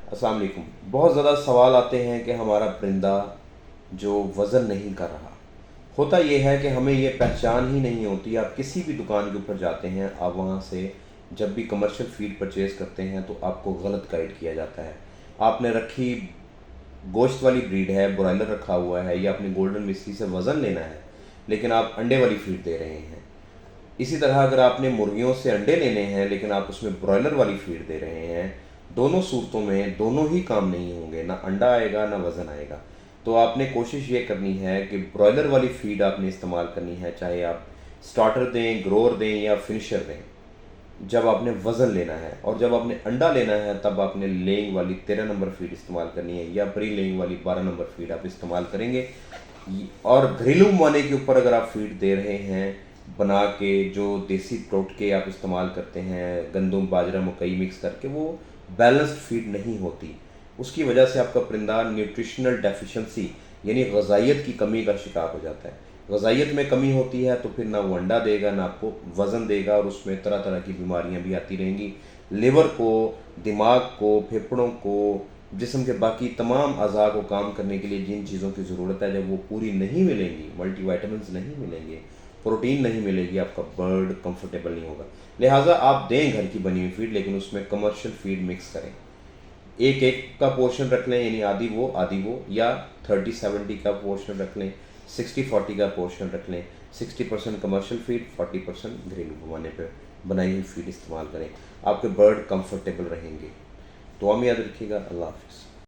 अस्सलाम वालेकुम। बहुत ज़्यादा सवाल आते हैं कि हमारा परिंदा जो वज़न नहीं कर रहा। होता ये है कि हमें ये पहचान ही नहीं होती। आप किसी भी दुकान के ऊपर जाते हैं, आप वहाँ से जब भी कमर्शियल फ़ीड परचेज़ करते हैं तो आपको गलत गाइड किया जाता है। आपने रखी गोश्त वाली ब्रीड है, ब्रॉयलर रखा हुआ है या अपनी गोल्डन मिस्री से वज़न लेना है, लेकिन आप अंडे वाली फ़ीड दे रहे हैं। इसी तरह अगर आपने मुर्गियों से अंडे लेने हैं लेकिन आप उसमें ब्रॉयलर वाली फीड दे रहे हैं, दोनों सूरतों में दोनों ही काम नहीं होंगे, ना अंडा आएगा ना वज़न आएगा। तो आपने कोशिश ये करनी है कि ब्रॉयलर वाली फीड आपने इस्तेमाल करनी है, चाहे आप स्टार्टर दें, ग्रोअर दें या फिनिशर दें, जब आपने वज़न लेना है। और जब आपने अंडा लेना है तब आपने लेइंग वाली 13 नंबर फीड इस्तेमाल करनी है या प्री लेइंग वाली 12 नंबर फीड आप इस्तेमाल करेंगे। और घरेलू मवाने के ऊपर अगर आप फीड दे रहे हैं बना के, जो देसी टोटके आप इस्तेमाल करते हैं गंदम बाजरा मकई मिक्स करके, वो बैलेंस्ड फीड नहीं होती। उसकी वजह से आपका परिंदा न्यूट्रिशनल डेफिशिएंसी यानी गज़ाइयत की कमी का शिकार हो जाता है। गज़ाइयत में कमी होती है तो फिर ना वो अंडा देगा ना आपको वज़न देगा, और उसमें तरह तरह की बीमारियां भी आती रहेंगी। लिवर को, दिमाग को, फेफड़ों को, जिस्म के बाकी तमाम अज़ा को काम करने के लिए जिन चीज़ों की ज़रूरत है, जब वो पूरी नहीं मिलेंगी, मल्टीविटामिन्स नहीं मिलेंगे, प्रोटीन नहीं मिलेगी, आपका बर्ड कंफर्टेबल नहीं होगा। लिहाजा आप दें घर की बनी हुई फीड, लेकिन उसमें कमर्शियल फीड मिक्स करें। एक एक का पोर्शन रख लें, यानी आधी वो, या 30-70 का पोर्शन रख लें, 60-40 का पोर्शन रख लें। 60% कमर्शियल फीड, 40% घरेलू पैमाने पर बनाई हुई फीड इस्तेमाल करें। आपके बर्ड कंफर्टेबल रहेंगे। दुआ में याद रखिएगा। अल्लाह हाफिज़।